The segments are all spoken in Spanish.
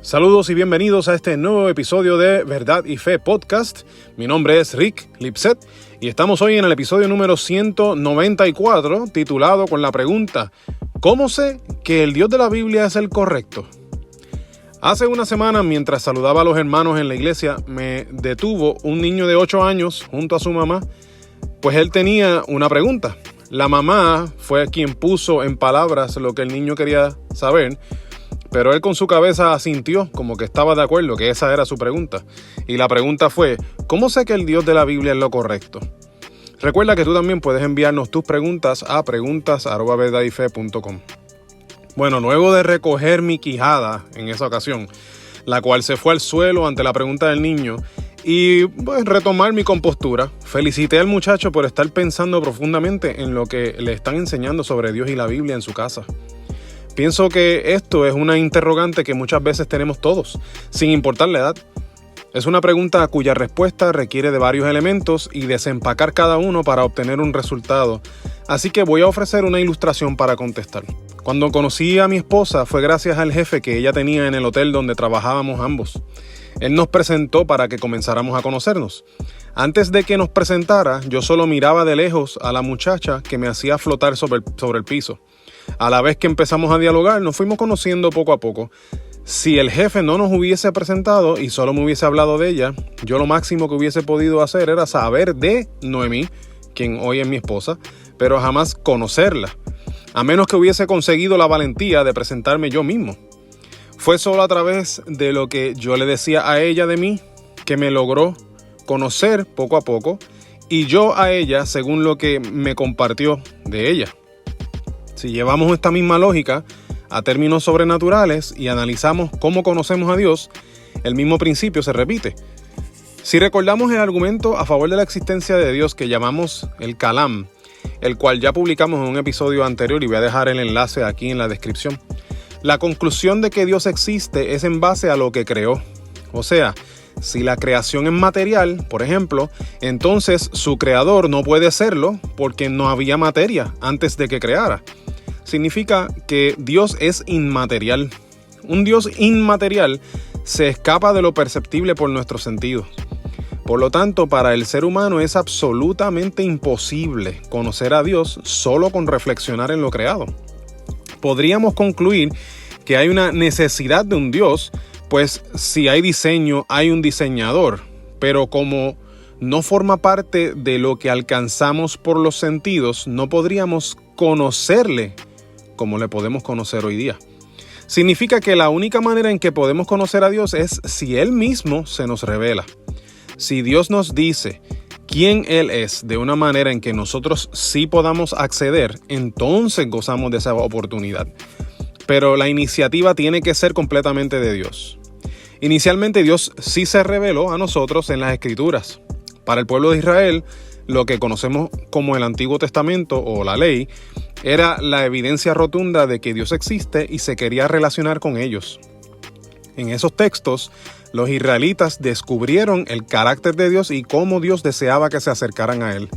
Saludos y bienvenidos a este nuevo episodio de Verdad y Fe Podcast. Mi nombre es Rick Lipset y estamos hoy en el episodio número 194, titulado con la pregunta: ¿cómo sé que el Dios de la Biblia es el correcto? Hace una semana, mientras saludaba a los hermanos en la iglesia, me detuvo un niño de 8 años junto a su mamá, pues él tenía una pregunta. La mamá fue quien puso en palabras lo que el niño quería saber, pero él con su cabeza asintió como que estaba de acuerdo que esa era su pregunta. Y la pregunta fue: ¿cómo sé que el Dios de la Biblia es lo correcto? Recuerda que tú también puedes enviarnos tus preguntas a preguntas@verdadyfe.com. Bueno, luego de recoger mi quijada en esa ocasión, la cual se fue al suelo ante la pregunta del niño, y pues retomar mi compostura, felicité al muchacho por estar pensando profundamente en lo que le están enseñando sobre Dios y la Biblia en su casa. Pienso que esto es una interrogante que muchas veces tenemos todos, sin importar la edad. Es una pregunta cuya respuesta requiere de varios elementos y desempacar cada uno para obtener un resultado. Así que voy a ofrecer una ilustración para contestar. Cuando conocí a mi esposa fue gracias al jefe que ella tenía en el hotel donde trabajábamos ambos. Él nos presentó para que comenzáramos a conocernos. Antes de que nos presentara, yo solo miraba de lejos a la muchacha que me hacía flotar sobre el piso. A la vez que empezamos a dialogar, nos fuimos conociendo poco a poco. Si el jefe no nos hubiese presentado y solo me hubiese hablado de ella, yo lo máximo que hubiese podido hacer era saber de Noemí, quien hoy es mi esposa, pero jamás conocerla, a menos que hubiese conseguido la valentía de presentarme yo mismo. Fue solo a través de lo que yo le decía a ella de mí que me logró conocer poco a poco, y yo a ella según lo que me compartió de ella. Si llevamos esta misma lógica a términos sobrenaturales y analizamos cómo conocemos a Dios, el mismo principio se repite. Si recordamos el argumento a favor de la existencia de Dios que llamamos el Kalam, el cual ya publicamos en un episodio anterior y voy a dejar el enlace aquí en la descripción, la conclusión de que Dios existe es en base a lo que creó. O sea, si la creación es material, por ejemplo, entonces su creador no puede serlo porque no había materia antes de que creara. Significa que Dios es inmaterial. Un Dios inmaterial se escapa de lo perceptible por nuestros sentidos. Por lo tanto, para el ser humano es absolutamente imposible conocer a Dios solo con reflexionar en lo creado. Podríamos concluir que hay una necesidad de un Dios, pues si hay diseño, hay un diseñador, pero como no forma parte de lo que alcanzamos por los sentidos, no podríamos conocerle como le podemos conocer hoy día. Significa que la única manera en que podemos conocer a Dios es si Él mismo se nos revela. Si Dios nos dice quién Él es de una manera en que nosotros sí podamos acceder, entonces gozamos de esa oportunidad. Pero la iniciativa tiene que ser completamente de Dios. Inicialmente Dios sí se reveló a nosotros en las Escrituras. Para el pueblo de Israel, lo que conocemos como el Antiguo Testamento o la Ley, era la evidencia rotunda de que Dios existe y se quería relacionar con ellos. En esos textos, los israelitas descubrieron el carácter de Dios y cómo Dios deseaba que se acercaran a Él.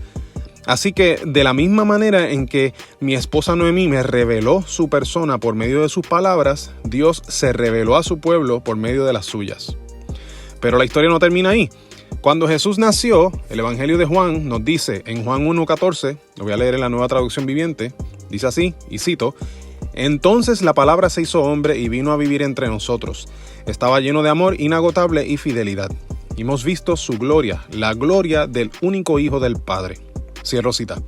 Así que, de la misma manera en que mi esposa Noemí me reveló su persona por medio de sus palabras, Dios se reveló a su pueblo por medio de las suyas. Pero la historia no termina ahí. Cuando Jesús nació, el Evangelio de Juan nos dice en Juan 1:14, lo voy a leer en la Nueva Traducción Viviente, dice así, y cito: «Entonces la palabra se hizo hombre y vino a vivir entre nosotros. Estaba lleno de amor inagotable y fidelidad. Y hemos visto su gloria, la gloria del único Hijo del Padre». Cierro cita.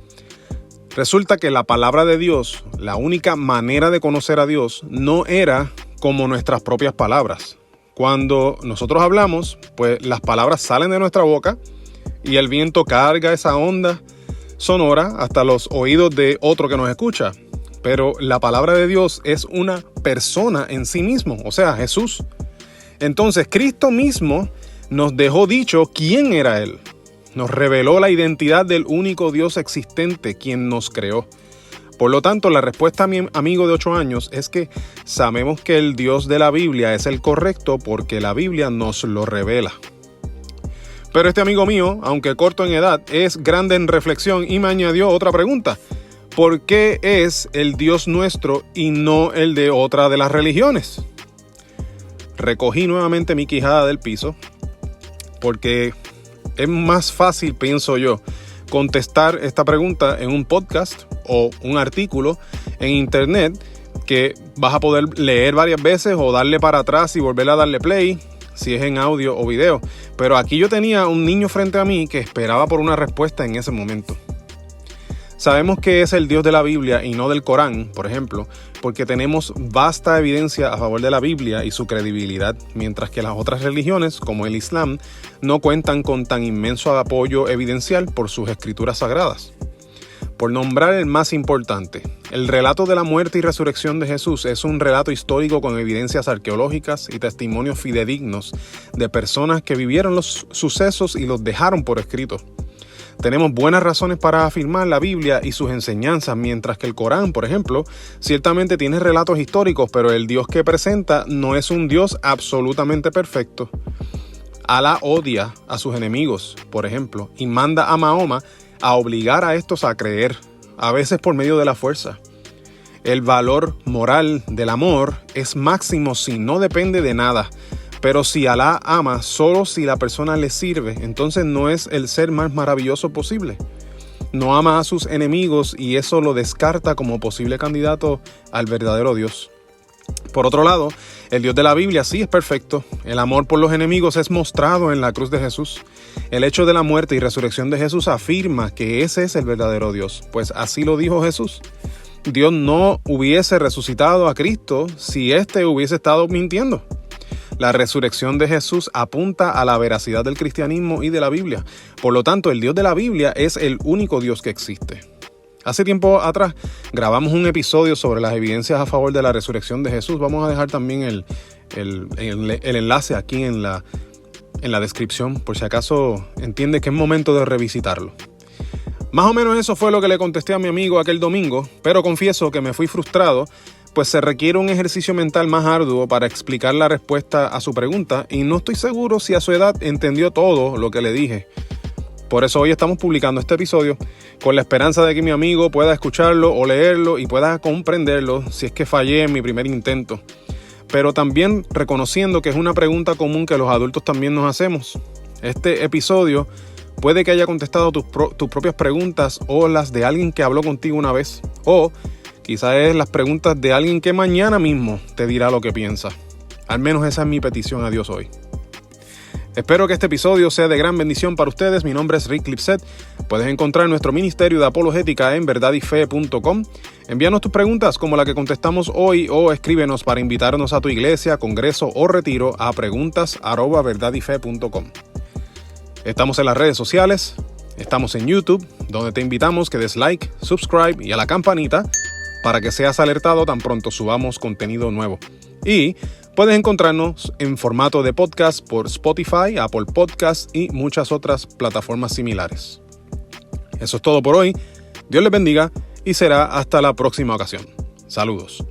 Resulta que la palabra de Dios, la única manera de conocer a Dios, no era como nuestras propias palabras. Cuando nosotros hablamos, pues las palabras salen de nuestra boca y el viento carga esa onda sonora hasta los oídos de otro que nos escucha. Pero la palabra de Dios es una persona en sí mismo, o sea, Jesús. Entonces, Cristo mismo nos dejó dicho quién era Él. Nos reveló la identidad del único Dios existente, quien nos creó. Por lo tanto, la respuesta a mi amigo de 8 años es que sabemos que el Dios de la Biblia es el correcto porque la Biblia nos lo revela. Pero este amigo mío, aunque corto en edad, es grande en reflexión y me añadió otra pregunta. ¿Por qué es el Dios nuestro y no el de otra de las religiones? recogí nuevamente mi quijada del piso porque es más fácil, pienso yo, contestar esta pregunta en un podcast o un artículo en internet que vas a poder leer varias veces o darle para atrás y volver a darle play si es en audio o video. Pero aquí yo tenía un niño frente a mí que esperaba por una respuesta en ese momento. Sabemos que es el Dios de la Biblia y no del Corán, por ejemplo, porque tenemos vasta evidencia a favor de la Biblia y su credibilidad, mientras que las otras religiones, como el Islam, no cuentan con tan inmenso apoyo evidencial por sus escrituras sagradas. Por nombrar el más importante, el relato de la muerte y resurrección de Jesús es un relato histórico con evidencias arqueológicas y testimonios fidedignos de personas que vivieron los sucesos y los dejaron por escrito. Tenemos buenas razones para afirmar la Biblia y sus enseñanzas, mientras que el Corán, por ejemplo, ciertamente tiene relatos históricos, pero el Dios que presenta no es un Dios absolutamente perfecto. Alá odia a sus enemigos, por ejemplo, y manda a Mahoma a obligar a estos a creer, a veces por medio de la fuerza. El valor moral del amor es máximo si no depende de nada, pero si Alá ama solo si la persona le sirve, entonces no es el ser más maravilloso posible. No ama a sus enemigos y eso lo descarta como posible candidato al verdadero Dios. Por otro lado, el Dios de la Biblia sí es perfecto. El amor por los enemigos es mostrado en la cruz de Jesús. El hecho de la muerte y resurrección de Jesús afirma que ese es el verdadero Dios, pues así lo dijo Jesús. Dios no hubiese resucitado a Cristo si éste hubiese estado mintiendo. La resurrección de Jesús apunta a la veracidad del cristianismo y de la Biblia. Por lo tanto, el Dios de la Biblia es el único Dios que existe. Hace tiempo atrás grabamos un episodio sobre las evidencias a favor de la resurrección de Jesús. Vamos a dejar también el enlace aquí en la descripción, por si acaso entiende que es momento de revisitarlo. Más o menos eso fue lo que le contesté a mi amigo aquel domingo, pero confieso que me fui frustrado, pues se requiere un ejercicio mental más arduo para explicar la respuesta a su pregunta y no estoy seguro si a su edad entendió todo lo que le dije. Por eso hoy estamos publicando este episodio con la esperanza de que mi amigo pueda escucharlo o leerlo y pueda comprenderlo si es que fallé en mi primer intento. Pero también reconociendo que es una pregunta común que los adultos también nos hacemos. Este episodio puede que haya contestado tus propias preguntas o las de alguien que habló contigo una vez. O quizás es las preguntas de alguien que mañana mismo te dirá lo que piensa. Al menos esa es mi petición a Dios hoy. Espero que este episodio sea de gran bendición para ustedes. Mi nombre es Rick Lipset. Puedes encontrar nuestro ministerio de apologética en verdadyfe.com. Envíanos tus preguntas como la que contestamos hoy o escríbenos para invitarnos a tu iglesia, congreso o retiro a preguntas@verdadyfe.com. Estamos en las redes sociales, estamos en YouTube, donde te invitamos que des like, subscribe y a la campanita para que seas alertado tan pronto subamos contenido nuevo. Y puedes encontrarnos en formato de podcast por Spotify, Apple Podcasts y muchas otras plataformas similares. Eso es todo por hoy. Dios les bendiga y será hasta la próxima ocasión. Saludos.